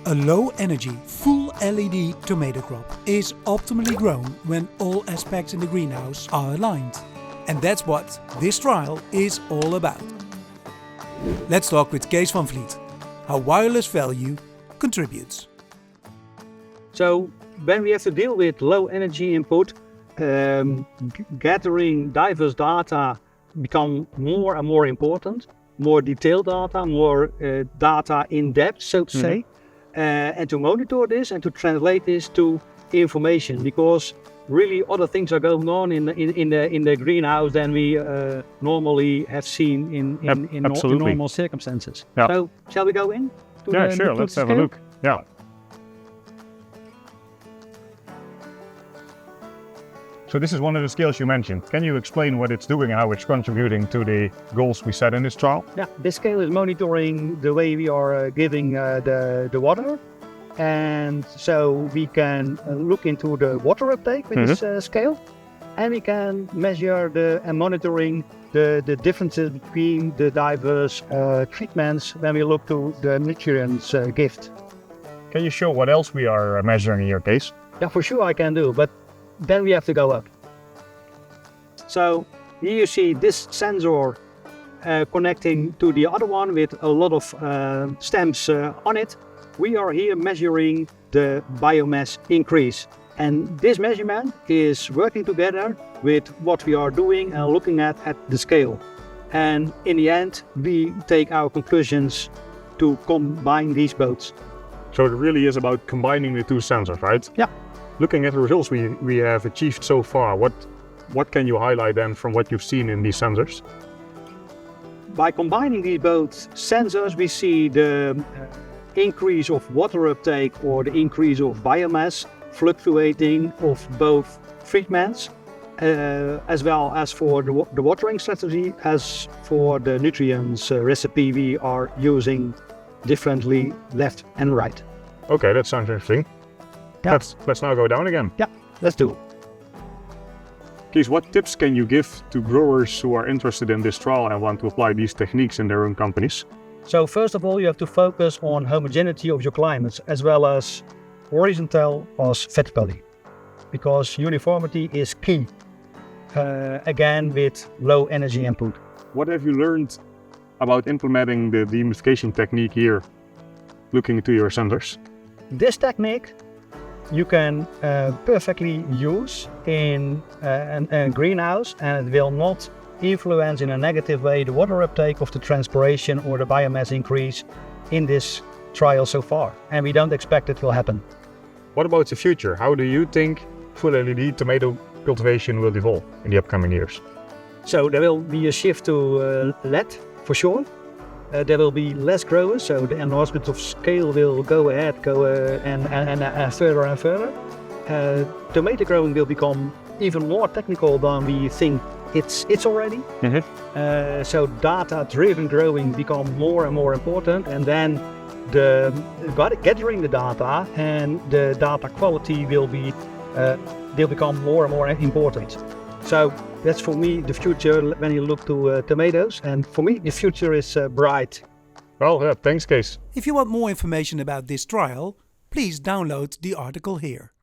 A low-energy, full LED tomato crop is optimally grown when all aspects in the greenhouse are aligned. And that's what this trial is all about. Let's talk with Kees van Vliet, how wireless value contributes. So when we have to deal with low energy input, gathering diverse data become more and more important, more detailed data, more data in depth, so to say, and to monitor this and to translate this to information, because really other things are going on in the greenhouse than we normally have seen in normal circumstances. Yeah. So shall we go in? Sure. Let's have a look. Yeah. So this is one of the scales you mentioned. Can you explain what it's doing and how it's contributing to the goals we set in this trial? Yeah, this scale is monitoring the way we are giving the water. And so we can look into the water uptake with this scale. And we can measure and monitoring the differences between the diverse treatments when we look to the nutrients gift. Can you show what else we are measuring in your case? Yeah, for sure I can do, but then we have to go up. So here you see this sensor connecting to the other one with a lot of stems on it. We are here measuring the biomass increase. And this measurement is working together with what we are doing and looking at the scale. And in the end, we take our conclusions to combine these both. So it really is about combining the two sensors, right? Yeah. Looking at the results we have achieved so far, what can you highlight then from what you've seen in these sensors? By combining these both sensors, we see the increase of water uptake or the increase of biomass fluctuating of both treatments, as well as for the watering strategy, as for the nutrients recipe we are using differently left and right. Okay, that sounds interesting. Yeah. Let's now go down again. Yeah, let's do it. Kees, what tips can you give to growers who are interested in this trial and want to apply these techniques in their own companies? So first of all, you have to focus on homogeneity of your climates as well as horizontal as vertically, because uniformity is key, again with low energy input. What have you learned about implementing the dehumidification technique here, looking into your sensors? This technique you can perfectly use in a greenhouse, and it will not influence in a negative way the water uptake of the transpiration or the biomass increase in this trial so far, and we don't expect it will happen. What about the future? How do you think full LED tomato cultivation will evolve in the upcoming years? So there will be a shift to LED for sure. There will be less growers, so the enhancement of scale will go ahead, and further and further. Tomato growing will become even more technical than we think it's already. So data-driven growing become more and more important, and then gathering the data and the data quality will become more and more important. So that's for me the future when you look to tomatoes, and for me the future is bright. Well, yeah, thanks, Kees. If you want more information about this trial, please download the article here.